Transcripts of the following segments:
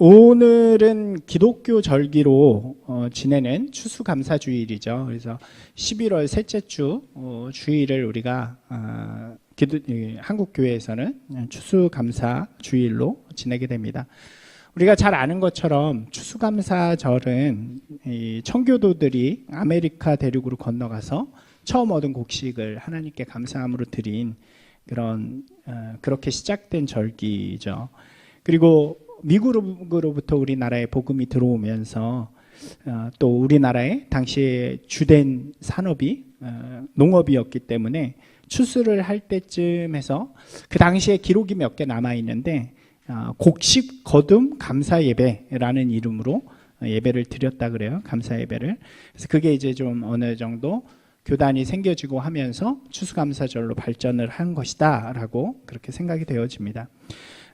오늘은 기독교 절기로 지내는 추수감사주일이죠. 그래서 11월 셋째 주 주일을 우리가 한국교회에서는 추수감사주일로 지내게 됩니다. 우리가 잘 아는 것처럼 추수감사절은 이 청교도들이 아메리카 대륙으로 건너가서 처음 얻은 곡식을 하나님께 감사함으로 드린 그렇게 시작된 절기죠. 그리고 미국으로부터 우리나라에 복음이 들어오면서 또 우리나라의 당시에 주된 산업이 농업이었기 때문에 추수를 할 때쯤 해서 그 당시에 기록이 몇 개 남아 있는데 곡식 거둠 감사 예배라는 이름으로 예배를 드렸다 그래요. 감사 예배를. 그래서 그게 이제 좀 어느 정도 교단이 생겨지고 하면서 추수감사절로 발전을 한 것이다라고 그렇게 생각이 되어집니다.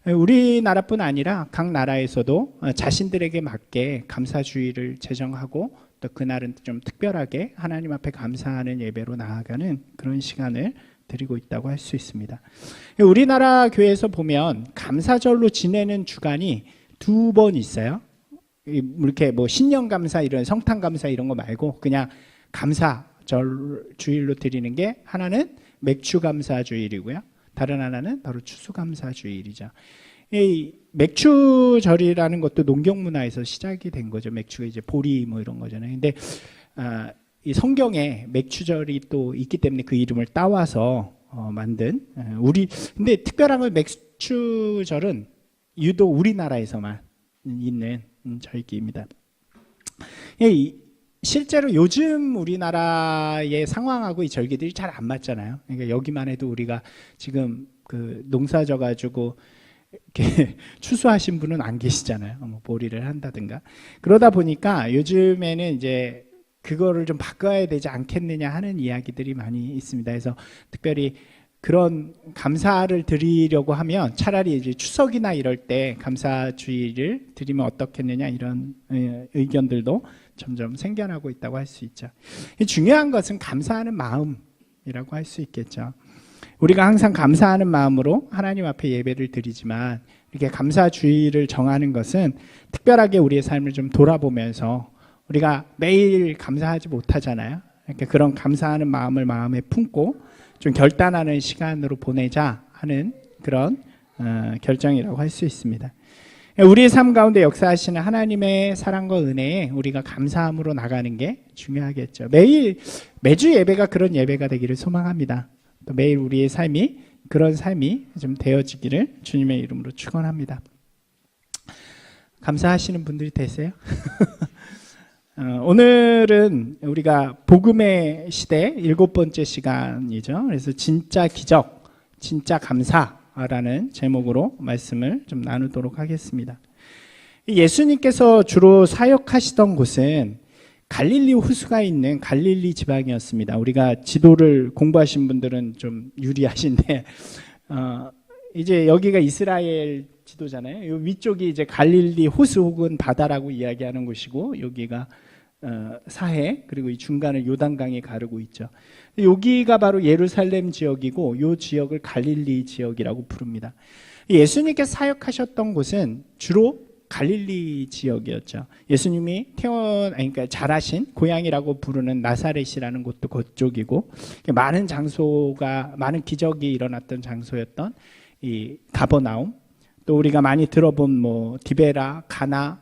우리나라뿐 아니라 각 나라에서도 자신들에게 맞게 감사주의를 제정하고 또 그날은 좀 특별하게 하나님 앞에 감사하는 예배로 나아가는 그런 시간을 드리고 있다고 할 수 있습니다. 우리나라 교회에서 보면 감사절로 지내는 주간이 2번 있어요. 이렇게 뭐 신년감사 이런 성탄감사 이런 거 말고 그냥 감사절 주일로 드리는 게 하나는 맥주감사주일이고요. 다른 하나는 바로 추수감사주일이죠. 이 맥추절이라는 것도 농경문화에서 시작이 된 거죠. 맥추가 이제 보리 뭐 이런 거잖아요. 근데 이 성경에 맥추절이 또 있기 때문에 그 이름을 따와서 만든 근데 특별한 건 맥추절은 유독 우리나라에서만 있는 절기입니다. 실제로 요즘 우리나라의 상황하고 이 절기들이 잘 안 맞잖아요. 그러니까 여기만 해도 우리가 지금 그 농사 져가지고 이렇게 추수하신 분은 안 계시잖아요. 뭐 보리를 한다든가. 그러다 보니까 요즘에는 이제 그거를 좀 바꿔야 되지 않겠느냐 하는 이야기들이 많이 있습니다. 그래서 특별히 그런 감사를 드리려고 하면 차라리 이제 추석이나 이럴 때 감사주의를 드리면 어떻겠느냐 이런 의견들도 점점 생겨나고 있다고 할 수 있죠. 중요한 것은 감사하는 마음이라고 할 수 있겠죠. 우리가 항상 감사하는 마음으로 하나님 앞에 예배를 드리지만 이렇게 감사주의를 정하는 것은 특별하게 우리의 삶을 좀 돌아보면서 우리가 매일 감사하지 못하잖아요. 그러니까 그런 감사하는 마음을 마음에 품고 좀 결단하는 시간으로 보내자 하는 그런 결정이라고 할 수 있습니다. 우리의 삶 가운데 역사하시는 하나님의 사랑과 은혜에 우리가 감사함으로 나가는 게 중요하겠죠. 매주 예배가 그런 예배가 되기를 소망합니다. 또 매일 우리의 삶이 그런 삶이 좀 되어지기를 주님의 이름으로 축원합니다. 감사하시는 분들이 되세요? 오늘은 우리가 복음의 시대 7번째 시간이죠. 그래서 진짜 기적, 진짜 감사라는 제목으로 말씀을 좀 나누도록 하겠습니다. 예수님께서 주로 사역하시던 곳은 갈릴리 호수가 있는 갈릴리 지방이었습니다. 우리가 지도를 공부하신 분들은 좀 유리하신데 이제 여기가 이스라엘 지도잖아요. 요 위쪽이 이제 갈릴리 호수 혹은 바다라고 이야기하는 곳이고 여기가 사해 그리고 이 중간을 요단강이 가르고 있죠. 여기가 바로 예루살렘 지역이고 이 지역을 갈릴리 지역이라고 부릅니다. 예수님께서 사역하셨던 곳은 주로 갈릴리 지역이었죠. 예수님이 그러니까 자라신 고향이라고 부르는 나사렛이라는 곳도 그쪽이고 많은 기적이 일어났던 장소였던 이 가버나움 또 우리가 많이 들어본 뭐 디베라, 가나,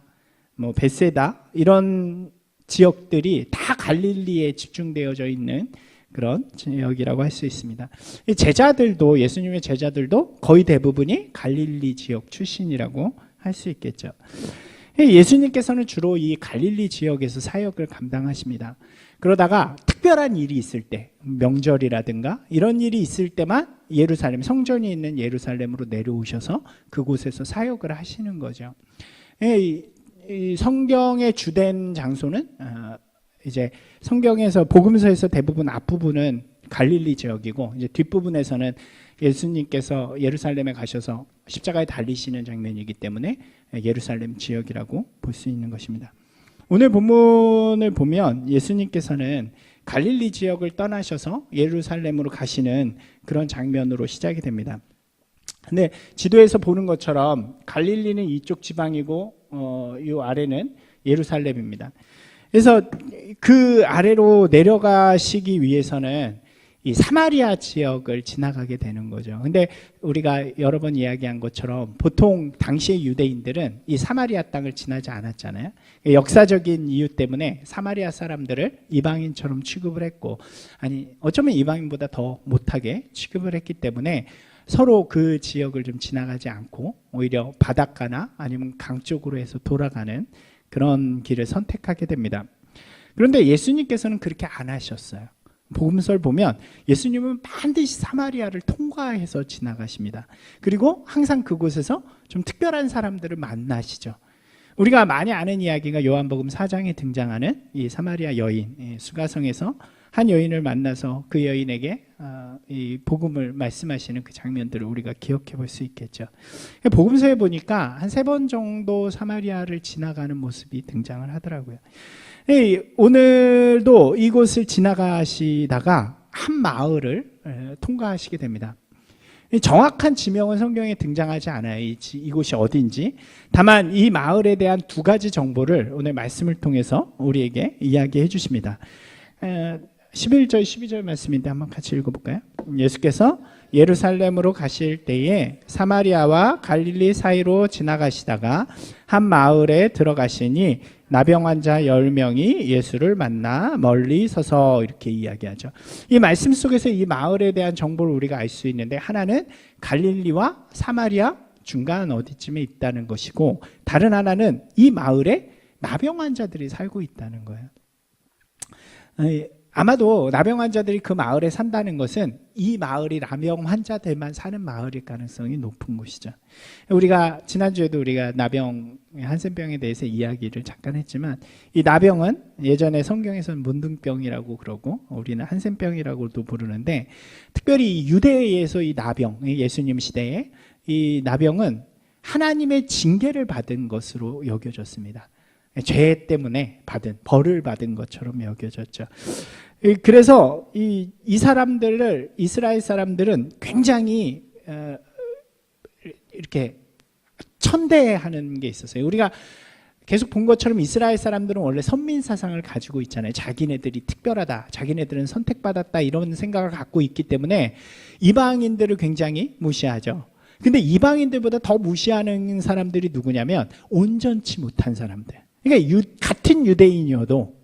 뭐 베세다 이런 지역들이 다 갈릴리에 집중되어져 있는 그런 지역이라고 할 수 있습니다. 예수님의 제자들도 거의 대부분이 갈릴리 지역 출신이라고 할 수 있겠죠. 예수님께서는 주로 이 갈릴리 지역에서 사역을 감당하십니다. 그러다가 특별한 일이 있을 때, 명절이라든가 이런 일이 있을 때만 예루살렘, 성전이 있는 예루살렘으로 내려오셔서 그곳에서 사역을 하시는 거죠. 이 성경의 주된 장소는 이제 성경에서 복음서에서 대부분 앞부분은 갈릴리 지역이고 이제 뒷부분에서는 예수님께서 예루살렘에 가셔서 십자가에 달리시는 장면이기 때문에 예루살렘 지역이라고 볼 수 있는 것입니다. 오늘 본문을 보면 예수님께서는 갈릴리 지역을 떠나셔서 예루살렘으로 가시는 그런 장면으로 시작이 됩니다. 근데 지도에서 보는 것처럼 갈릴리는 이쪽 지방이고 이 아래는 예루살렘입니다. 그래서 그 아래로 내려가시기 위해서는 이 사마리아 지역을 지나가게 되는 거죠. 근데 우리가 여러 번 이야기한 것처럼 보통 당시의 유대인들은 이 사마리아 땅을 지나지 않았잖아요. 역사적인 이유 때문에 사마리아 사람들을 이방인처럼 취급을 했고, 아니 어쩌면 이방인보다 더 못하게 취급을 했기 때문에 서로 그 지역을 좀 지나가지 않고 오히려 바닷가나 아니면 강 쪽으로 해서 돌아가는 그런 길을 선택하게 됩니다. 그런데 예수님께서는 그렇게 안 하셨어요. 복음서를 보면 예수님은 반드시 사마리아를 통과해서 지나가십니다. 그리고 항상 그곳에서 좀 특별한 사람들을 만나시죠. 우리가 많이 아는 이야기가 요한복음 4장에 등장하는 이 사마리아 여인, 수가성에서 한 여인을 만나서 그 여인에게 이 복음을 말씀하시는 그 장면들을 우리가 기억해 볼 수 있겠죠. 복음서에 보니까 한 3번 정도 사마리아를 지나가는 모습이 등장을 하더라고요. 오늘도 이곳을 지나가시다가 한 마을을 통과하시게 됩니다. 정확한 지명은 성경에 등장하지 않아요. 이곳이 어딘지. 다만 이 마을에 대한 2가지 정보를 오늘 말씀을 통해서 우리에게 이야기해 주십니다. 11절 12절 말씀인데 한번 같이 읽어볼까요? 예수께서 예루살렘으로 가실 때에 사마리아와 갈릴리 사이로 지나가시다가 한 마을에 들어가시니 나병 환자 10명이 예수를 만나 멀리 서서 이렇게 이야기하죠. 이 말씀 속에서 이 마을에 대한 정보를 우리가 알 수 있는데, 하나는 갈릴리와 사마리아 중간 어디쯤에 있다는 것이고, 다른 하나는 이 마을에 나병 환자들이 살고 있다는 거예요. 아마도 나병 환자들이 그 마을에 산다는 것은 이 마을이 나병 환자들만 사는 마을일 가능성이 높은 곳이죠. 우리가 지난주에도 우리가 나병, 한센병에 대해서 이야기를 잠깐 했지만, 이 나병은 예전에 성경에서는 문둥병이라고 그러고 우리는 한센병이라고도 부르는데, 특별히 유대에서 이 나병, 예수님 시대에 이 나병은 하나님의 징계를 받은 것으로 여겨졌습니다. 죄 때문에 받은, 벌을 받은 것처럼 여겨졌죠. 그래서 이 사람들을, 이스라엘 사람들은 굉장히 이렇게 천대하는 게 있었어요. 우리가 계속 본 것처럼 이스라엘 사람들은 원래 선민 사상을 가지고 있잖아요. 자기네들이 특별하다, 자기네들은 선택받았다, 이런 생각을 갖고 있기 때문에 이방인들을 굉장히 무시하죠. 근데 이방인들보다 더 무시하는 사람들이 누구냐면 온전치 못한 사람들. 그러니까 같은 유대인이어도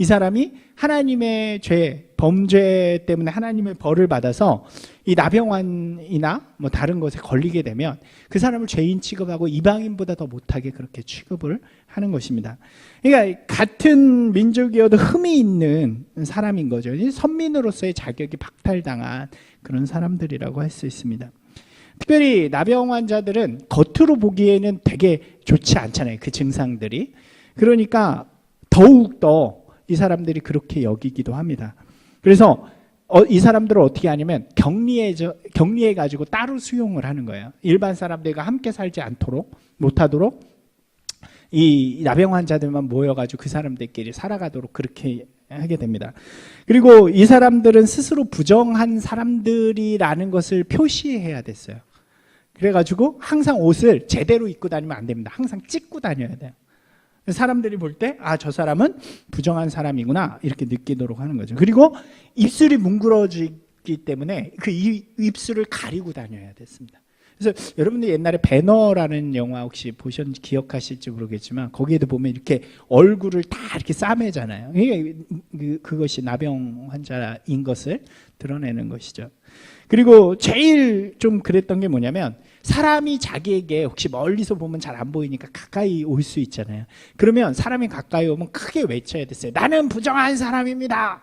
이 사람이 하나님의 죄, 범죄 때문에 하나님의 벌을 받아서 이 나병환이나 뭐 다른 것에 걸리게 되면 그 사람을 죄인 취급하고 이방인보다 더 못하게 그렇게 취급을 하는 것입니다. 그러니까 같은 민족이어도 흠이 있는 사람인 거죠. 선민으로서의 자격이 박탈당한 그런 사람들이라고 할 수 있습니다. 특별히 나병 환자들은 겉으로 보기에는 되게 좋지 않잖아요. 그 증상들이. 그러니까 더욱더 이 사람들이 그렇게 여기기도 합니다. 그래서 이 사람들을 어떻게 하냐면 격리해가지고 따로 수용을 하는 거예요. 일반 사람들과 함께 살지 않도록, 못하도록 이 나병 환자들만 모여가지고 그 사람들끼리 살아가도록 그렇게 하게 됩니다. 그리고 이 사람들은 스스로 부정한 사람들이라는 것을 표시해야 됐어요. 그래가지고 항상 옷을 제대로 입고 다니면 안 됩니다. 항상 찢고 다녀야 돼요. 사람들이 볼 때 저 사람은 부정한 사람이구나 이렇게 느끼도록 하는 거죠. 그리고 입술이 뭉그러지기 때문에 그 입술을 가리고 다녀야 됐습니다. 그래서 여러분들 옛날에 배너라는 영화 혹시 보셨는지 기억하실지 모르겠지만 거기에도 보면 이렇게 얼굴을 다 이렇게 싸매잖아요. 그것이 나병 환자인 것을 드러내는 것이죠. 그리고 제일 좀 그랬던 게 뭐냐면, 사람이 자기에게 혹시 멀리서 보면 잘 안 보이니까 가까이 올 수 있잖아요. 그러면 사람이 가까이 오면 크게 외쳐야 됐어요. 나는 부정한 사람입니다.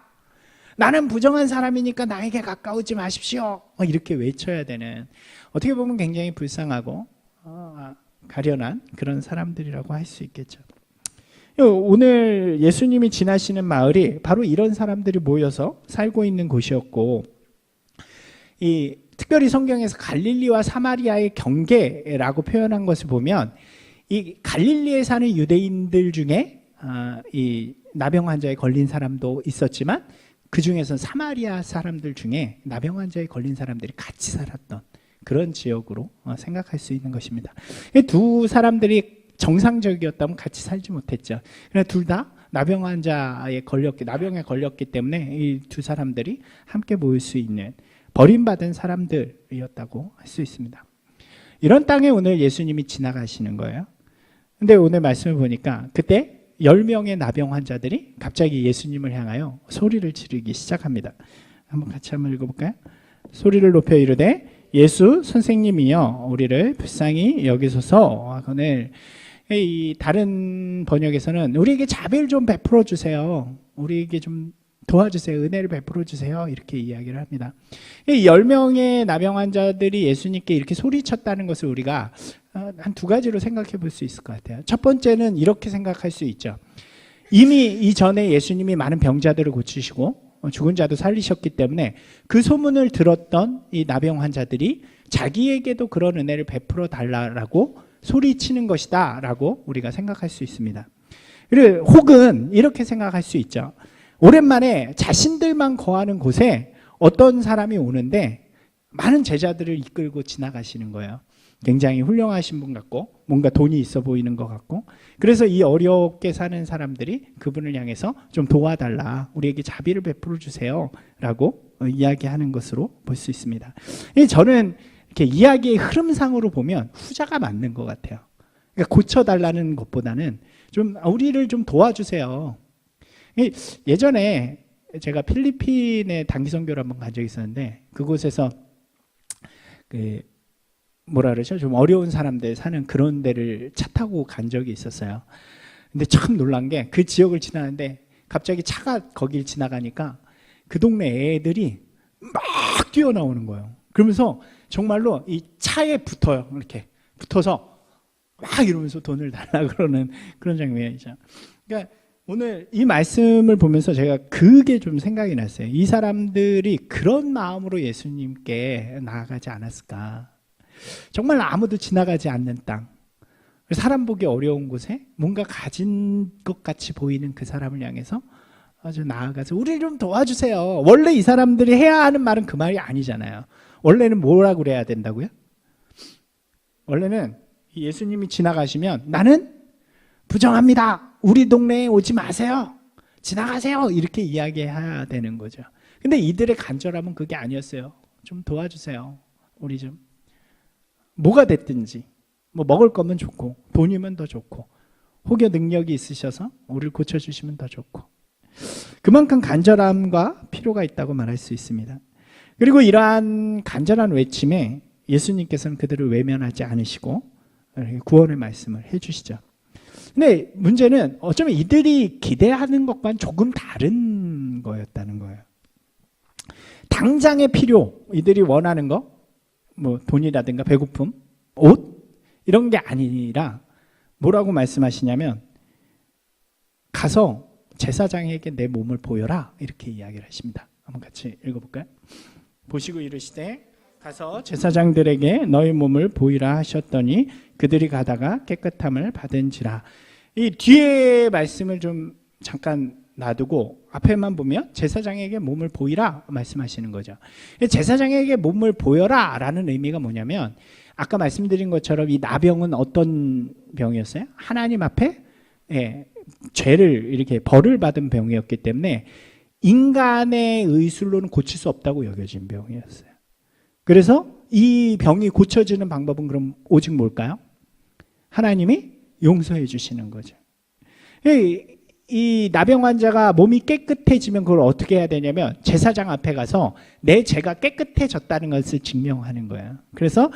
나는 부정한 사람이니까 나에게 가까우지 마십시오. 이렇게 외쳐야 되는, 어떻게 보면 굉장히 불쌍하고 가련한 그런 사람들이라고 할 수 있겠죠. 오늘 예수님이 지나시는 마을이 바로 이런 사람들이 모여서 살고 있는 곳이었고, 특별히 성경에서 갈릴리와 사마리아의 경계라고 표현한 것을 보면, 이 갈릴리에 사는 유대인들 중에 이 나병 환자에 걸린 사람도 있었지만, 그 중에서 사마리아 사람들 중에 나병 환자에 걸린 사람들이 같이 살았던 그런 지역으로 생각할 수 있는 것입니다. 두 사람들이 정상적이었다면 같이 살지 못했죠. 그러나 둘 다 나병에 걸렸기 때문에 이 두 사람들이 함께 모일 수 있는 버림받은 사람들이었다고 할 수 있습니다. 이런 땅에 오늘 예수님이 지나가시는 거예요. 근데 오늘 말씀을 보니까 그때 10명의 나병 환자들이 갑자기 예수님을 향하여 소리를 지르기 시작합니다. 같이 한번 읽어볼까요? 소리를 높여 이르되 예수 선생님이여 우리를 불쌍히 여기소서 하거늘. 이 다른 번역에서는 우리에게 자비를 좀 베풀어 주세요. 우리에게 좀 도와주세요. 은혜를 베풀어 주세요. 이렇게 이야기를 합니다. 이 10명의 나병 환자들이 예수님께 이렇게 소리쳤다는 것을 우리가 한 두 가지로 생각해 볼 수 있을 것 같아요. 첫 번째는 이렇게 생각할 수 있죠. 이미 이전에 예수님이 많은 병자들을 고치시고 죽은 자도 살리셨기 때문에 그 소문을 들었던 이 나병 환자들이 자기에게도 그런 은혜를 베풀어 달라고 소리치는 것이다 라고 우리가 생각할 수 있습니다. 그리고 혹은 이렇게 생각할 수 있죠. 오랜만에 자신들만 거하는 곳에 어떤 사람이 오는데 많은 제자들을 이끌고 지나가시는 거예요. 굉장히 훌륭하신 분 같고 뭔가 돈이 있어 보이는 것 같고, 그래서 이 어렵게 사는 사람들이 그분을 향해서 좀 도와달라, 우리에게 자비를 베풀어 주세요 라고 이야기하는 것으로 볼 수 있습니다. 저는 이렇게 이야기의 흐름상으로 보면 후자가 맞는 것 같아요. 그러니까 고쳐달라는 것보다는 좀 우리를 좀 도와주세요. 예전에 제가 필리핀에 단기 선교를 한번 간 적이 있었는데, 그곳에서 뭐라 그러죠? 좀 어려운 사람들 사는 그런 데를 차 타고 간 적이 있었어요. 근데 참 놀란 게 그 지역을 지나는데 갑자기 차가 거길 지나가니까 그 동네 애들이 막 뛰어나오는 거예요. 그러면서 정말로 이 차에 붙어요. 이렇게 붙어서 막 이러면서 돈을 달라 그러는 그런 장면이죠. 그러니까 오늘 이 말씀을 보면서 제가 그게 좀 생각이 났어요. 이 사람들이 그런 마음으로 예수님께 나아가지 않았을까. 정말 아무도 지나가지 않는 땅, 사람 보기 어려운 곳에 뭔가 가진 것 같이 보이는 그 사람을 향해서 아주 나아가서 우리를 좀 도와주세요. 원래 이 사람들이 해야 하는 말은 그 말이 아니잖아요. 원래는 뭐라고 그래야 된다고요? 원래는 예수님이 지나가시면 나는 부정합니다. 우리 동네에 오지 마세요. 지나가세요. 이렇게 이야기해야 되는 거죠. 근데 이들의 간절함은 그게 아니었어요. 좀 도와주세요. 우리 좀 뭐가 됐든지, 뭐 먹을 거면 좋고 돈이면 더 좋고 혹여 능력이 있으셔서 우리를 고쳐주시면 더 좋고, 그만큼 간절함과 필요가 있다고 말할 수 있습니다. 그리고 이러한 간절한 외침에 예수님께서는 그들을 외면하지 않으시고 구원의 말씀을 해주시죠. 근데 문제는 어쩌면 이들이 기대하는 것과는 조금 다른 거였다는 거예요. 당장의 필요, 이들이 원하는 거, 뭐 돈이라든가 배고픔, 옷 이런 게 아니라 뭐라고 말씀하시냐면 가서 제사장에게 내 몸을 보여라 이렇게 이야기를 하십니다. 한번 같이 읽어볼까요? 보시고 이르시되 가서 제사장들에게 너희 몸을 보이라 하셨더니 그들이 가다가 깨끗함을 받은지라. 이 뒤에 말씀을 좀 잠깐 놔두고 앞에만 보면 제사장에게 몸을 보이라 말씀하시는 거죠. 제사장에게 몸을 보여라 라는 의미가 뭐냐면, 아까 말씀드린 것처럼 이 나병은 어떤 병이었어요? 하나님 앞에 죄를 이렇게 벌을 받은 병이었기 때문에 인간의 의술로는 고칠 수 없다고 여겨진 병이었어요. 그래서 이 병이 고쳐지는 방법은 그럼 오직 뭘까요? 하나님이 용서해 주시는 거죠. 이 나병 환자가 몸이 깨끗해지면 그걸 어떻게 해야 되냐면 제사장 앞에 가서 내 죄가 깨끗해졌다는 것을 증명하는 거예요. 그래서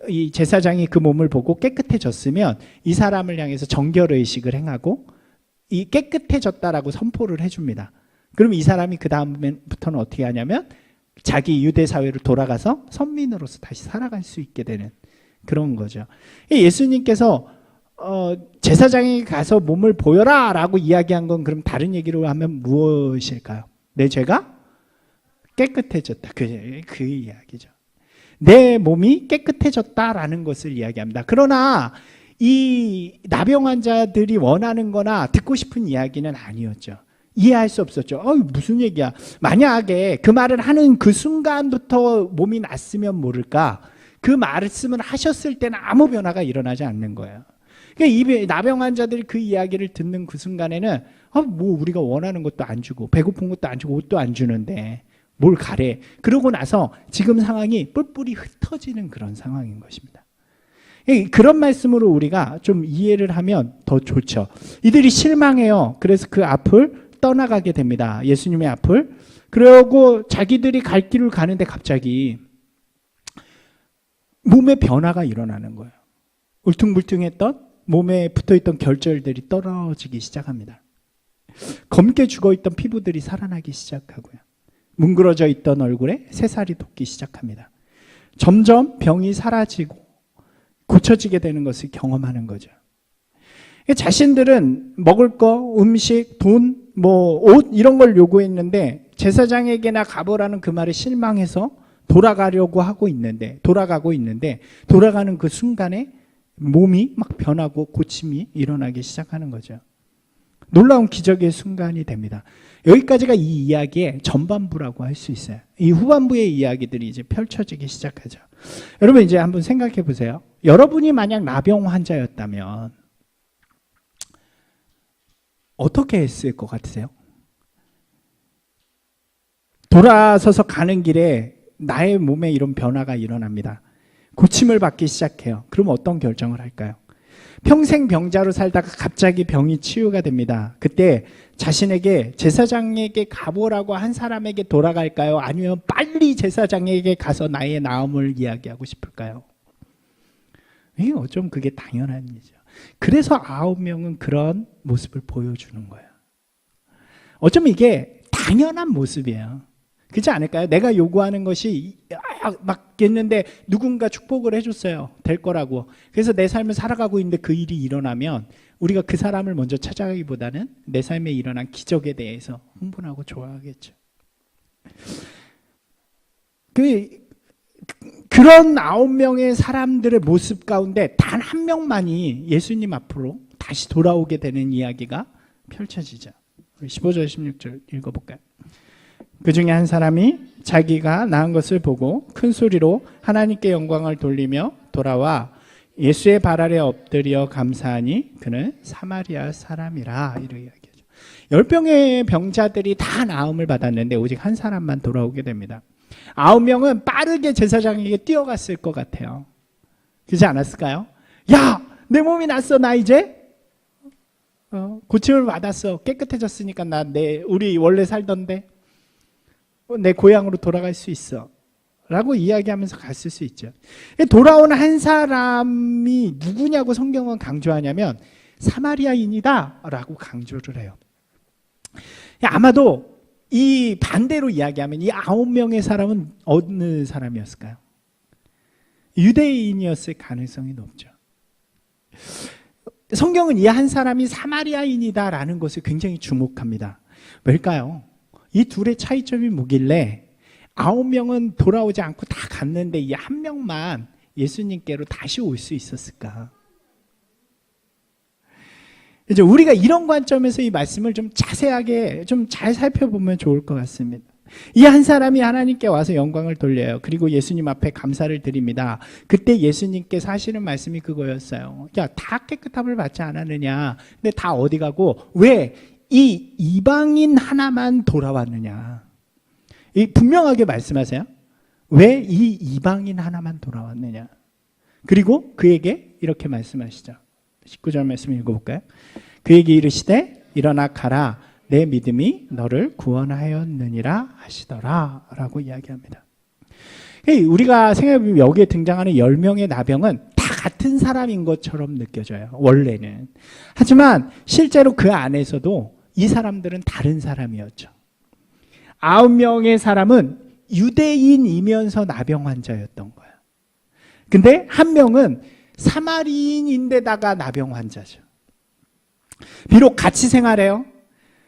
이 제사장이 그 몸을 보고 깨끗해졌으면 이 사람을 향해서 정결의식을 행하고 이 깨끗해졌다라고 선포를 해줍니다. 그럼 이 사람이 그 다음부터는 어떻게 하냐면 자기 유대 사회로 돌아가서 선민으로서 다시 살아갈 수 있게 되는 그런 거죠. 예수님께서 제사장이 가서 몸을 보여라 라고 이야기한 건 그럼 다른 얘기로 하면 무엇일까요? 내 죄가 깨끗해졌다. 그 이야기죠. 내 몸이 깨끗해졌다라는 것을 이야기합니다. 그러나 이 나병 환자들이 원하는 거나 듣고 싶은 이야기는 아니었죠. 이해할 수 없었죠. 무슨 얘기야. 만약에 그 말을 하는 그 순간부터 몸이 났으면 모를까, 그 말씀을 하셨을 때는 아무 변화가 일어나지 않는 거예요. 그러니까 이 나병 환자들이 그 이야기를 듣는 그 순간에는 뭐 우리가 원하는 것도 안 주고 배고픈 것도 안 주고 옷도 안 주는데 뭘 가래. 그러고 나서 지금 상황이 뿔뿔이 흩어지는 그런 상황인 것입니다. 그런 말씀으로 우리가 좀 이해를 하면 더 좋죠. 이들이 실망해요. 그래서 그 앞을 떠나가게 됩니다. 예수님의 앞을. 그러고 자기들이 갈 길을 가는데 갑자기 몸에 변화가 일어나는 거예요. 울퉁불퉁했던 몸에 붙어있던 결절들이 떨어지기 시작합니다. 검게 죽어있던 피부들이 살아나기 시작하고요. 뭉그러져 있던 얼굴에 새살이 돋기 시작합니다. 점점 병이 사라지고 고쳐지게 되는 것을 경험하는 거죠. 자신들은 먹을 거, 음식, 돈, 옷 이런 걸 요구했는데 제사장에게나 가보라는 그 말에 실망해서 돌아가고 있는데 돌아가는 그 순간에 몸이 막 변하고 고침이 일어나기 시작하는 거죠. 놀라운 기적의 순간이 됩니다. 여기까지가 이 이야기의 전반부라고 할 수 있어요. 이 후반부의 이야기들이 이제 펼쳐지기 시작하죠. 여러분 이제 한번 생각해 보세요. 여러분이 만약 나병 환자였다면 어떻게 했을 것 같으세요? 돌아서서 가는 길에 나의 몸에 이런 변화가 일어납니다. 고침을 받기 시작해요. 그럼 어떤 결정을 할까요? 평생 병자로 살다가 갑자기 병이 치유가 됩니다. 그때 자신에게 제사장에게 가보라고 한 사람에게 돌아갈까요? 아니면 빨리 제사장에게 가서 나의 나음을 이야기하고 싶을까요? 어쩜 그게 당연한 일이죠. 그래서 9명은 그런 모습을 보여주는 거예요. 어쩌면 이게 당연한 모습이에요. 그렇지 않을까요? 내가 요구하는 것이 맞겠는데 누군가 축복을 해줬어요. 될 거라고. 그래서 내 삶을 살아가고 있는데 그 일이 일어나면 우리가 그 사람을 먼저 찾아가기보다는 내 삶에 일어난 기적에 대해서 흥분하고 좋아하겠죠. 그런 9명의 사람들의 모습 가운데 단 한 명만이 예수님 앞으로 다시 돌아오게 되는 이야기가 펼쳐지죠. 15절 16절 읽어볼까요? 그 중에 한 사람이 자기가 나은 것을 보고 큰 소리로 하나님께 영광을 돌리며 돌아와 예수의 발 아래 엎드려 감사하니 그는 사마리아 사람이라. 이렇게 이야기하죠. 10명의 병자들이 다 나음을 받았는데 오직 한 사람만 돌아오게 됩니다. 9명은 빠르게 제사장에게 뛰어갔을 것 같아요. 그렇지 않았을까요? 야! 내 몸이 났어. 나 이제 고침을 받았어. 깨끗해졌으니까 우리 원래 살던데 내 고향으로 돌아갈 수 있어 라고 이야기하면서 갔을 수 있죠. 돌아온 한 사람이 누구냐고 성경은 강조하냐면 사마리아인이다 라고 강조를 해요. 아마도 이 반대로 이야기하면 이 9명의 사람은 어느 사람이었을까요? 유대인이었을 가능성이 높죠. 성경은 이 한 사람이 사마리아인이다 라는 것을 굉장히 주목합니다. 왜일까요? 이 둘의 차이점이 뭐길래 9명은 돌아오지 않고 다 갔는데 이 한 명만 예수님께로 다시 올 수 있었을까? 이제 우리가 이런 관점에서 이 말씀을 좀 자세하게 좀 잘 살펴보면 좋을 것 같습니다. 이 한 사람이 하나님께 와서 영광을 돌려요. 그리고 예수님 앞에 감사를 드립니다. 그때 예수님께서 하시는 말씀이 그거였어요. 야, 다 깨끗함을 받지 않았느냐? 근데 다 어디 가고 왜 이 이방인 하나만 돌아왔느냐? 분명하게 말씀하세요. 왜 이 이방인 하나만 돌아왔느냐? 그리고 그에게 이렇게 말씀하시죠. 19절 말씀 읽어볼까요? 그에게 이르시되 일어나 가라. 내 믿음이 너를 구원하였느니라 하시더라 라고 이야기합니다. 우리가 생각해보면 여기에 등장하는 10명의 나병은 다 같은 사람인 것처럼 느껴져요. 원래는. 하지만 실제로 그 안에서도 이 사람들은 다른 사람이었죠. 9명의 사람은 유대인이면서 나병 환자였던 거예요. 근데 한 명은 사마리인인데다가 나병 환자죠. 비록 같이 생활해요.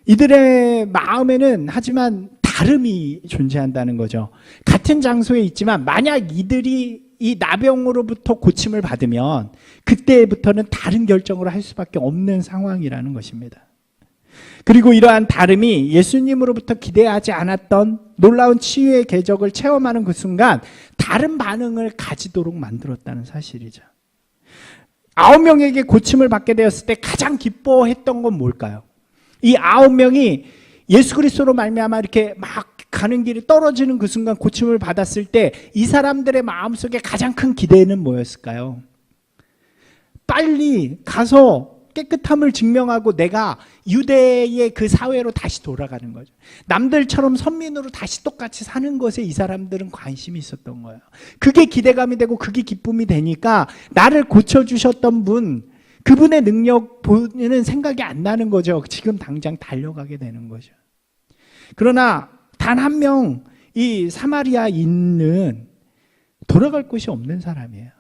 이들의 마음에는 하지만 다름이 존재한다는 거죠. 같은 장소에 있지만 만약 이들이 이 나병으로부터 고침을 받으면 그때부터는 다른 결정을 할 수밖에 없는 상황이라는 것입니다. 그리고 이러한 다름이 예수님으로부터 기대하지 않았던 놀라운 치유의 궤적을 체험하는 그 순간 다른 반응을 가지도록 만들었다는 사실이죠. 9명에게 고침을 받게 되었을 때 가장 기뻐했던 건 뭘까요? 이 9명이 예수 그리스도로 말미암아 이렇게 막 가는 길이 떨어지는 그 순간 고침을 받았을 때 이 사람들의 마음속에 가장 큰 기대는 뭐였을까요? 빨리 가서 깨끗함을 증명하고 내가 유대의 그 사회로 다시 돌아가는 거죠. 남들처럼 선민으로 다시 똑같이 사는 것에 이 사람들은 관심이 있었던 거예요. 그게 기대감이 되고 그게 기쁨이 되니까 나를 고쳐주셨던 분, 그분의 능력 보는 생각이 안 나는 거죠. 지금 당장 달려가게 되는 거죠. 그러나 단 한 명 이 사마리아인은 돌아갈 곳이 없는 사람이에요.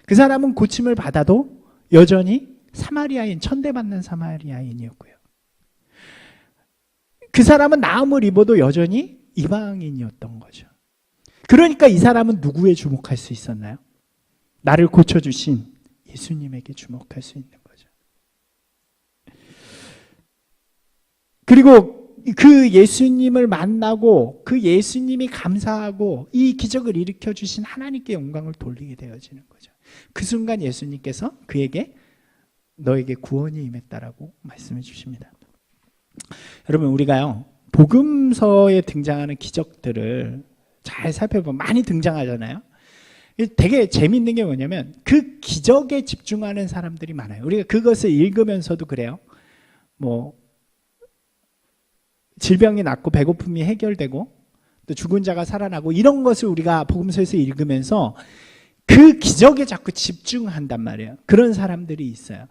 그 사람은 고침을 받아도 여전히 사마리아인, 천대받는 사마리아인이었고요. 그 사람은 나음을 입어도 여전히 이방인이었던 거죠. 그러니까 이 사람은 누구에 주목할 수 있었나요? 나를 고쳐주신 예수님에게 주목할 수 있는 거죠. 그리고 그 예수님을 만나고 그 예수님이 감사하고 이 기적을 일으켜주신 하나님께 영광을 돌리게 되어지는 거죠. 그 순간 예수님께서 그에게 너에게 구원이 임했다라고 말씀해 주십니다. 여러분, 우리가요 복음서에 등장하는 기적들을 잘 살펴보면 많이 등장하잖아요. 되게 재밌는 게 뭐냐면 그 기적에 집중하는 사람들이 많아요. 우리가 그것을 읽으면서도 그래요. 뭐 질병이 낫고 배고픔이 해결되고 또 죽은 자가 살아나고 이런 것을 우리가 복음서에서 읽으면서 그 기적에 자꾸 집중한단 말이에요. 그런 사람들이 있어요.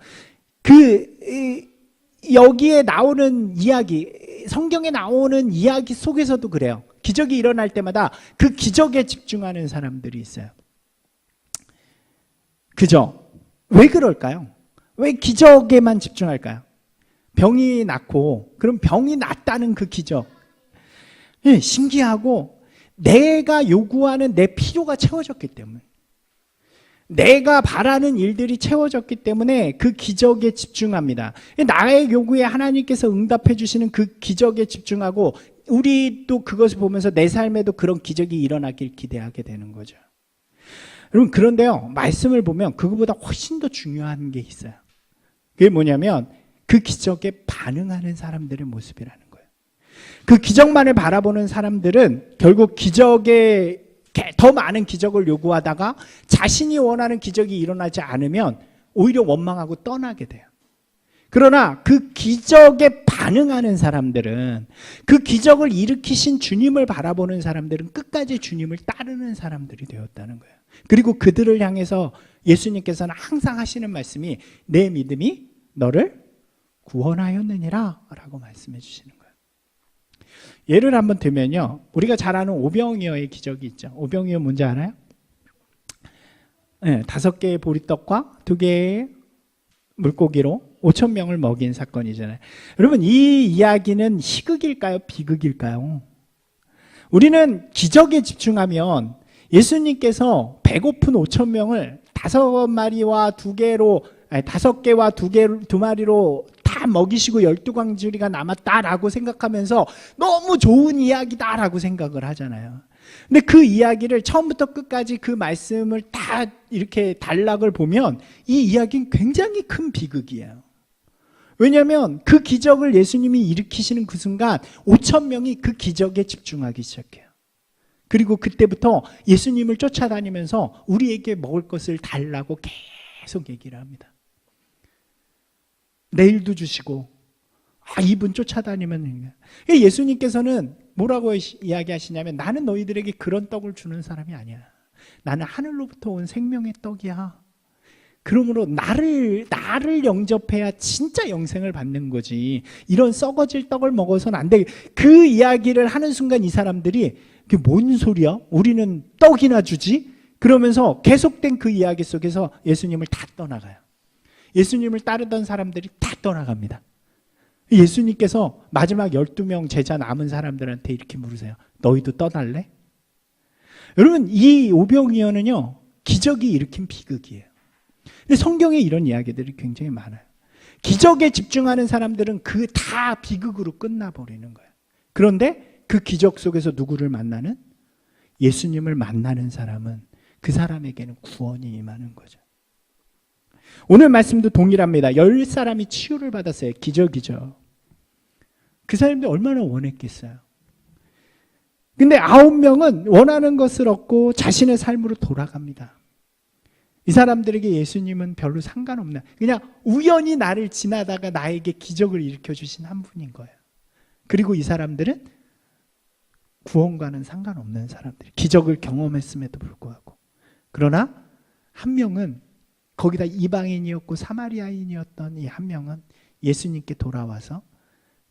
여기에 나오는 이야기, 성경에 나오는 이야기 속에서도 그래요. 기적이 일어날 때마다 그 기적에 집중하는 사람들이 있어요. 그죠? 왜 그럴까요? 왜 기적에만 집중할까요? 병이 낫고, 그럼 병이 낫다는 그 기적. 예, 신기하고, 내가 요구하는 내 필요가 채워졌기 때문에. 내가 바라는 일들이 채워졌기 때문에 그 기적에 집중합니다. 나의 요구에 하나님께서 응답해 주시는 그 기적에 집중하고 우리도 그것을 보면서 내 삶에도 그런 기적이 일어나길 기대하게 되는 거죠. 여러분, 그런데요, 말씀을 보면 그거보다 훨씬 더 중요한 게 있어요. 그게 뭐냐면 그 기적에 반응하는 사람들의 모습이라는 거예요. 그 기적만을 바라보는 사람들은 결국 기적에 더 많은 기적을 요구하다가 자신이 원하는 기적이 일어나지 않으면 오히려 원망하고 떠나게 돼요. 그러나 그 기적에 반응하는 사람들은, 그 기적을 일으키신 주님을 바라보는 사람들은 끝까지 주님을 따르는 사람들이 되었다는 거예요. 그리고 그들을 향해서 예수님께서는 항상 하시는 말씀이 내 믿음이 너를 구원하였느니라 라고 말씀해 주시는 거예요. 예를 한번 들면요, 우리가 잘 아는 오병이어의 기적이 있죠. 오병이어 뭔지 알아요? 네, 5개의 보리떡과 2개의 물고기로 5,000명을 먹인 사건이잖아요. 여러분, 이 이야기는 희극일까요? 비극일까요? 우리는 기적에 집중하면 예수님께서 배고픈 5,000명을 5개와 2마리로 다 먹이시고 12광주리가 남았다라고 생각하면서 너무 좋은 이야기다라고 생각을 하잖아요. 근데 그 이야기를 처음부터 끝까지 그 말씀을 다 이렇게 단락을 보면 이 이야기는 굉장히 큰 비극이에요. 왜냐하면 그 기적을 예수님이 일으키시는 그 순간 5,000명이 그 기적에 집중하기 시작해요. 그리고 그때부터 예수님을 쫓아다니면서 우리에게 먹을 것을 달라고 계속 얘기를 합니다. 내일도 주시고, 이분 쫓아다니면. 예수님께서는 뭐라고 이야기하시냐면 나는 너희들에게 그런 떡을 주는 사람이 아니야. 나는 하늘로부터 온 생명의 떡이야. 그러므로 나를 영접해야 진짜 영생을 받는 거지. 이런 썩어질 떡을 먹어서는 안 돼. 그 이야기를 하는 순간 이 사람들이 그게 뭔 소리야? 우리는 떡이나 주지? 그러면서 계속된 그 이야기 속에서 예수님을 다 떠나가요. 예수님을 따르던 사람들이 다 떠나갑니다. 예수님께서 마지막 12명 제자 남은 사람들한테 이렇게 물으세요. 너희도 떠날래? 여러분, 이 오병이어는요, 기적이 일으킨 비극이에요. 근데 성경에 이런 이야기들이 굉장히 많아요. 기적에 집중하는 사람들은 그 다 비극으로 끝나버리는 거예요. 그런데 그 기적 속에서 누구를 만나는? 예수님을 만나는 사람은 그 사람에게는 구원이 임하는 거죠. 오늘 말씀도 동일합니다. 10사람이 치유를 받았어요. 기적이죠. 그 사람들이 얼마나 원했겠어요. 근데 9명은 원하는 것을 얻고 자신의 삶으로 돌아갑니다. 이 사람들에게 예수님은 별로 상관없나. 그냥 우연히 나를 지나다가 나에게 기적을 일으켜 주신 한 분인 거예요. 그리고 이 사람들은 구원과는 상관없는 사람들. 기적을 경험했음에도 불구하고. 그러나 한 명은 거기다 이방인이었고 사마리아인이었던 이 한 명은 예수님께 돌아와서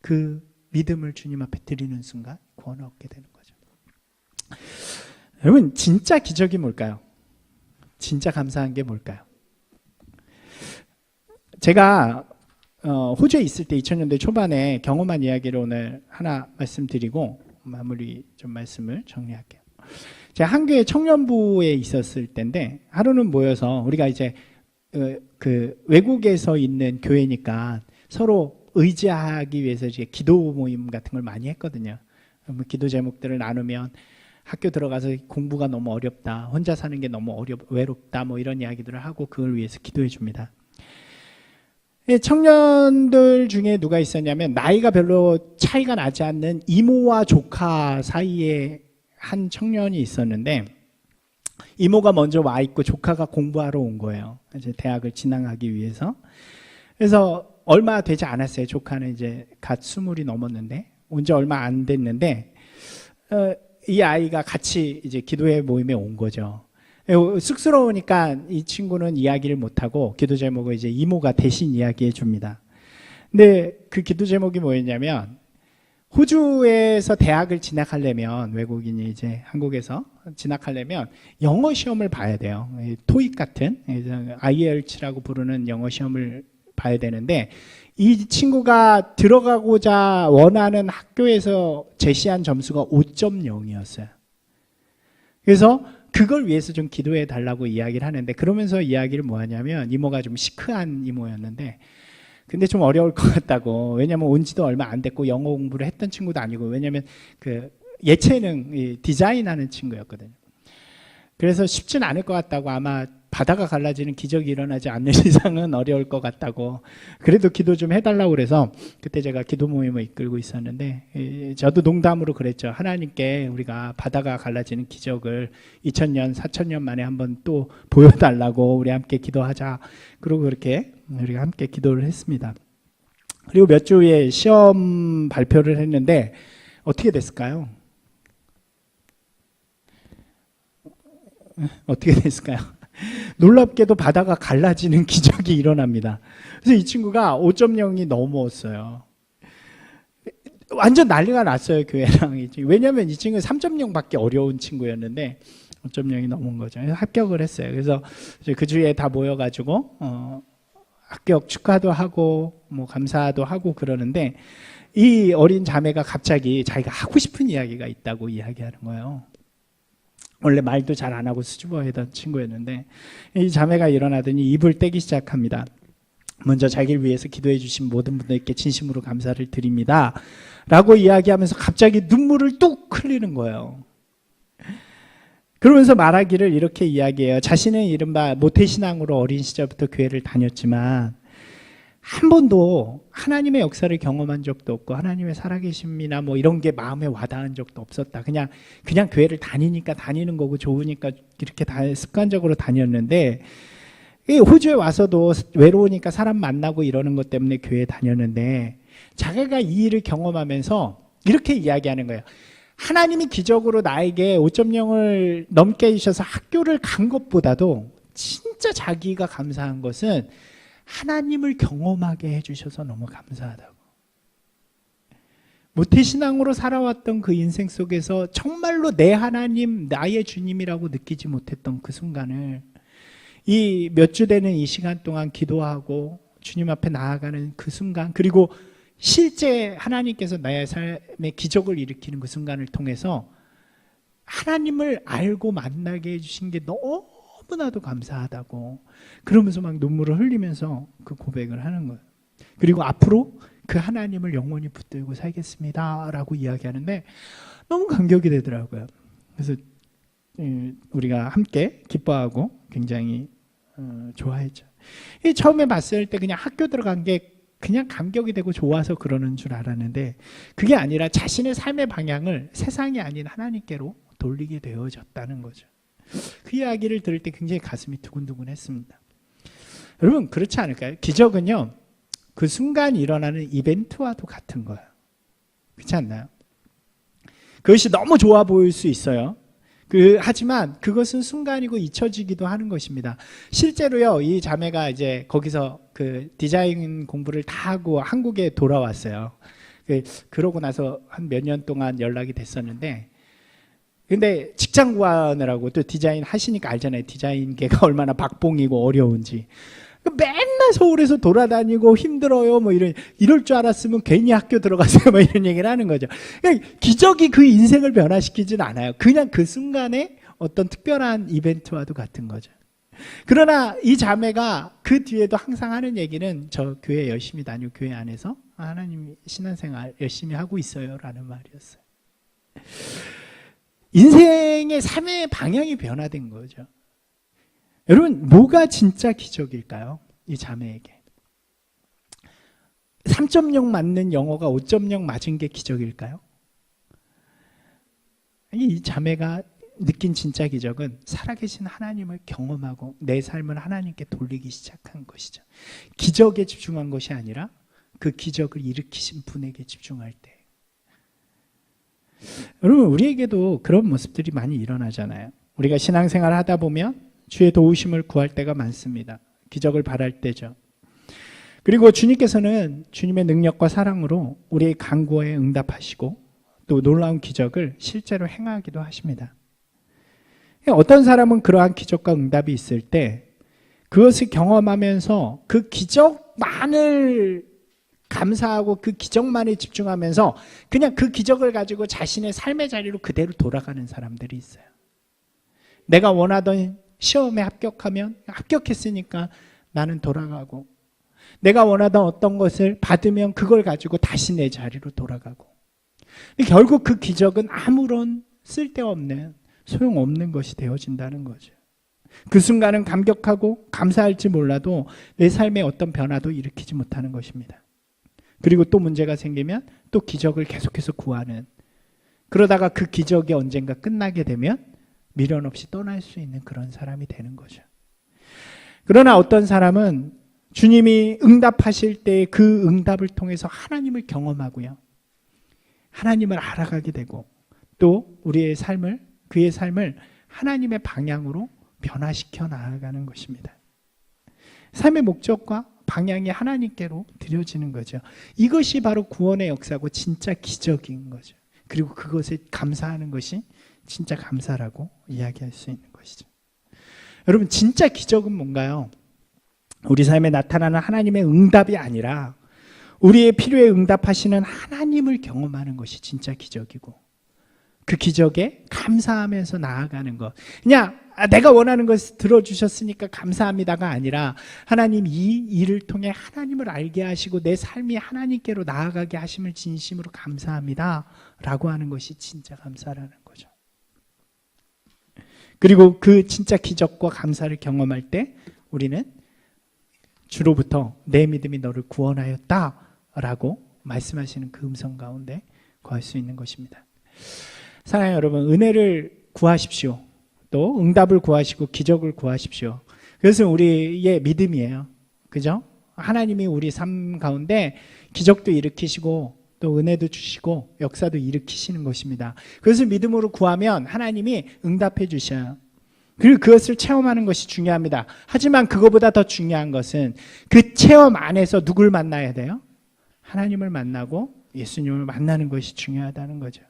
그 믿음을 주님 앞에 드리는 순간 구원을 얻게 되는 거죠. 여러분, 진짜 기적이 뭘까요? 진짜 감사한 게 뭘까요? 제가 호주에 있을 때 2000년대 초반에 경험한 이야기를 오늘 하나 말씀드리고 마무리 좀 말씀을 정리할게요. 제가 한교회 청년부에 있었을 때인데 하루는 모여서 우리가 이제 그 외국에서 있는 교회니까 서로 의지하기 위해서 이제 기도 모임 같은 걸 많이 했거든요. 기도 제목들을 나누면 학교 들어가서 공부가 너무 어렵다, 혼자 사는 게 너무 외롭다, 뭐 이런 이야기들을 하고 그걸 위해서 기도해 줍니다. 청년들 중에 누가 있었냐면 나이가 별로 차이가 나지 않는 이모와 조카 사이에 한 청년이 있었는데 이모가 먼저 와 있고 조카가 공부하러 온 거예요. 이제 대학을 진학하기 위해서. 그래서 얼마 되지 않았어요. 조카는 이제 갓 20이 넘었는데 온 지 얼마 안 됐는데 이 아이가 같이 이제 기도회 모임에 온 거죠. 쑥스러우니까 이 친구는 이야기를 못하고 기도 제목을 이제 이모가 대신 이야기해 줍니다. 근데 그 기도 제목이 뭐였냐면 호주에서 대학을 진학하려면 외국인이 이제 한국에서 진학하려면 영어 시험을 봐야 돼요. 토익 같은 IELTS라고 부르는 영어 시험을 봐야 되는데 이 친구가 들어가고자 원하는 학교에서 제시한 점수가 5.0이었어요. 그래서 그걸 위해서 좀 기도해 달라고 이야기를 하는데 그러면서 이야기를 뭐 하냐면 이모가 좀 시크한 이모였는데 근데 좀 어려울 것 같다고. 왜냐면 온 지도 얼마 안 됐고 영어 공부를 했던 친구도 아니고 왜냐면 그 예체능 디자인하는 친구였거든요. 그래서 쉽지는 않을 것 같다고 아마 바다가 갈라지는 기적이 일어나지 않는 이상은 어려울 것 같다고 그래도 기도 좀 해달라고 그래서 그때 제가 기도 모임을 이끌고 있었는데 저도 농담으로 그랬죠. 하나님께 우리가 바다가 갈라지는 기적을 2000년, 4000년 만에 한번 또 보여달라고 우리 함께 기도하자. 그리고 그렇게 우리가 함께 기도를 했습니다. 그리고 몇 주 후에 시험 발표를 했는데 어떻게 됐을까요? 어떻게 됐을까요? 놀랍게도 바다가 갈라지는 기적이 일어납니다. 그래서 이 친구가 5.0이 넘었어요. 완전 난리가 났어요, 교회랑. 왜냐하면 이 친구는 3.0밖에 어려운 친구였는데 5.0이 넘은 거죠. 그래서 합격을 했어요. 그래서 그 주에 다 모여가지고 합격 축하도 하고 뭐 감사도 하고 그러는데 이 어린 자매가 갑자기 자기가 하고 싶은 이야기가 있다고 이야기하는 거예요. 원래 말도 잘 안 하고 수줍어하던 친구였는데 이 자매가 일어나더니 입을 떼기 시작합니다. 먼저 자기를 위해서 기도해 주신 모든 분들께 진심으로 감사를 드립니다 라고 이야기하면서 갑자기 눈물을 뚝 흘리는 거예요. 그러면서 말하기를 이렇게 이야기해요. 자신은 이른바 모태신앙으로 어린 시절부터 교회를 다녔지만 한 번도 하나님의 역사를 경험한 적도 없고 하나님의 살아계심이나 뭐 이런 게 마음에 와닿은 적도 없었다. 그냥 교회를 다니니까 다니는 거고 좋으니까 이렇게 다 습관적으로 다녔는데 호주에 와서도 외로우니까 사람 만나고 이러는 것 때문에 교회에 다녔는데 자기가 이 일을 경험하면서 이렇게 이야기하는 거예요. 하나님이 기적으로 나에게 5.0을 넘게 해주셔서 학교를 간 것보다도 진짜 자기가 감사한 것은 하나님을 경험하게 해주셔서 너무 감사하다고. 모태신앙으로 살아왔던 그 인생 속에서 정말로 내 하나님, 나의 주님이라고 느끼지 못했던 그 순간을 이 몇 주 되는 이 시간 동안 기도하고 주님 앞에 나아가는 그 순간, 그리고 실제 하나님께서 나의 삶에 기적을 일으키는 그 순간을 통해서 하나님을 알고 만나게 해주신 게 너무나도 감사하다고 그러면서 막 눈물을 흘리면서 그 고백을 하는 거예요. 그리고 앞으로 그 하나님을 영원히 붙들고 살겠습니다 라고 이야기하는데 너무 감격이 되더라고요. 그래서 우리가 함께 기뻐하고 굉장히 좋아했죠. 처음에 봤을 때 그냥 학교 들어간 게 그냥 감격이 되고 좋아서 그러는 줄 알았는데 그게 아니라 자신의 삶의 방향을 세상이 아닌 하나님께로 돌리게 되어졌다는 거죠. 그 이야기를 들을 때 굉장히 가슴이 두근두근했습니다. 여러분 그렇지 않을까요? 기적은요 그 순간 일어나는 이벤트와도 같은 거예요. 그렇지 않나요? 그것이 너무 좋아 보일 수 있어요. 하지만 그것은 순간이고 잊혀지기도 하는 것입니다. 실제로요, 이 자매가 이제 거기서 그 디자인 공부를 다 하고 한국에 돌아왔어요. 그러고 나서 한 몇 년 동안 연락이 됐었는데, 근데 직장 구하느라고 또 디자인 하시니까 알잖아요. 디자인계가 얼마나 박봉이고 어려운지. 맨날 서울에서 돌아다니고 힘들어요. 뭐 이럴 줄 알았으면 괜히 학교 들어가세요. 뭐 이런 얘기를 하는 거죠. 그러니까 기적이 그 인생을 변화시키진 않아요. 그냥 그 순간에 어떤 특별한 이벤트와도 같은 거죠. 그러나 이 자매가 그 뒤에도 항상 하는 얘기는 저 교회 열심히 다니고 교회 안에서 하나님 신앙생활 열심히 하고 있어요. 라는 말이었어요. 인생의 삶의 방향이 변화된 거죠. 여러분 뭐가 진짜 기적일까요? 이 자매에게 3.0 맞는 영어가 5.0 맞은 게 기적일까요? 이 자매가 느낀 진짜 기적은 살아계신 하나님을 경험하고 내 삶을 하나님께 돌리기 시작한 것이죠. 기적에 집중한 것이 아니라 그 기적을 일으키신 분에게 집중할 때. 여러분 우리에게도 그런 모습들이 많이 일어나잖아요. 우리가 신앙생활을 하다 보면 주의 도우심을 구할 때가 많습니다. 기적을 바랄 때죠. 그리고 주님께서는 주님의 능력과 사랑으로 우리의 간구에 응답하시고 또 놀라운 기적을 실제로 행하기도 하십니다. 어떤 사람은 그러한 기적과 응답이 있을 때 그것을 경험하면서 그 기적만을 감사하고 그 기적만에 집중하면서 그냥 그 기적을 가지고 자신의 삶의 자리로 그대로 돌아가는 사람들이 있어요. 내가 원하던 시험에 합격하면 합격했으니까 나는 돌아가고 내가 원하던 어떤 것을 받으면 그걸 가지고 다시 내 자리로 돌아가고 결국 그 기적은 아무런 쓸데없는 소용없는 것이 되어진다는 거죠. 그 순간은 감격하고 감사할지 몰라도 내 삶에 어떤 변화도 일으키지 못하는 것입니다. 그리고 또 문제가 생기면 또 기적을 계속해서 구하는 그러다가 그 기적이 언젠가 끝나게 되면 미련 없이 떠날 수 있는 그런 사람이 되는 거죠. 그러나 어떤 사람은 주님이 응답하실 때 그 응답을 통해서 하나님을 경험하고요. 하나님을 알아가게 되고 또 우리의 삶을 그의 삶을 하나님의 방향으로 변화시켜 나아가는 것입니다. 삶의 목적과 방향이 하나님께로 드려지는 거죠. 이것이 바로 구원의 역사고 진짜 기적인 거죠. 그리고 그것에 감사하는 것이 진짜 감사라고 이야기할 수 있는 것이죠. 여러분 진짜 기적은 뭔가요? 우리 삶에 나타나는 하나님의 응답이 아니라 우리의 필요에 응답하시는 하나님을 경험하는 것이 진짜 기적이고 그 기적에 감사하면서 나아가는 것. 그냥 내가 원하는 것을 들어주셨으니까 감사합니다가 아니라 하나님 이 일을 통해 하나님을 알게 하시고 내 삶이 하나님께로 나아가게 하심을 진심으로 감사합니다 라고 하는 것이 진짜 감사라는 거죠. 그리고 그 진짜 기적과 감사를 경험할 때 우리는 주로부터 내 믿음이 너를 구원하였다 라고 말씀하시는 그 음성 가운데 거할 수 있는 것입니다. 사랑하는 여러분, 은혜를 구하십시오. 또 응답을 구하시고 기적을 구하십시오. 그것은 우리의 믿음이에요. 그죠? 하나님이 우리 삶 가운데 기적도 일으키시고 또 은혜도 주시고 역사도 일으키시는 것입니다. 그것을 믿음으로 구하면 하나님이 응답해 주셔요. 그리고 그것을 체험하는 것이 중요합니다. 하지만 그거보다 더 중요한 것은 그 체험 안에서 누굴 만나야 돼요? 하나님을 만나고 예수님을 만나는 것이 중요하다는 거죠.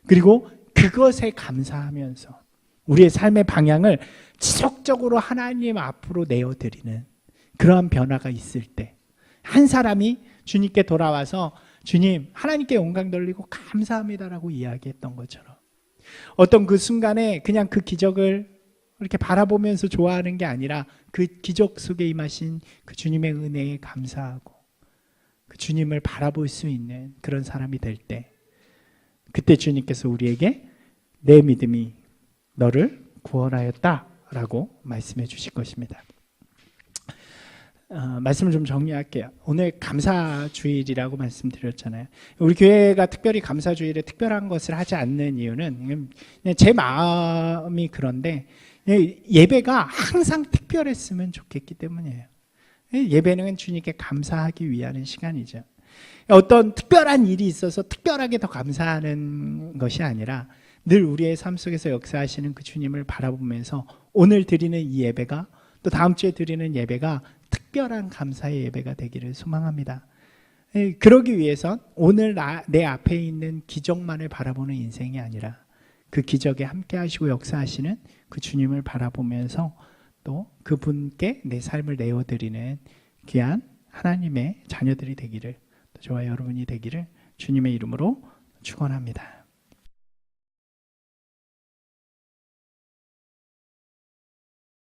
그리고 그것에 감사하면서 우리의 삶의 방향을 지속적으로 하나님 앞으로 내어드리는 그러한 변화가 있을 때 한 사람이 주님께 돌아와서 주님 하나님께 영광 돌리고 감사합니다라고 이야기했던 것처럼 어떤 그 순간에 그냥 그 기적을 이렇게 바라보면서 좋아하는 게 아니라 그 기적 속에 임하신 그 주님의 은혜에 감사하고 그 주님을 바라볼 수 있는 그런 사람이 될 때 그때 주님께서 우리에게 내 믿음이 너를 구원하였다라고 말씀해 주실 것입니다. 말씀을 좀 정리할게요. 오늘 감사주일이라고 말씀드렸잖아요. 우리 교회가 특별히 감사주일에 특별한 것을 하지 않는 이유는 그냥 제 마음이 그런데 예배가 항상 특별했으면 좋겠기 때문이에요. 예배는 주님께 감사하기 위한 시간이죠. 어떤 특별한 일이 있어서 특별하게 더 감사하는 것이 아니라 늘 우리의 삶 속에서 역사하시는 그 주님을 바라보면서 오늘 드리는 이 예배가 또 다음 주에 드리는 예배가 특별한 감사의 예배가 되기를 소망합니다. 그러기 위해선 오늘 내 앞에 있는 기적만을 바라보는 인생이 아니라 그 기적에 함께 하시고 역사하시는 그 주님을 바라보면서 또 그분께 내 삶을 내어드리는 귀한 하나님의 자녀들이 되기를, 저와 여러분이 되기를 주님의 이름으로 축원합니다.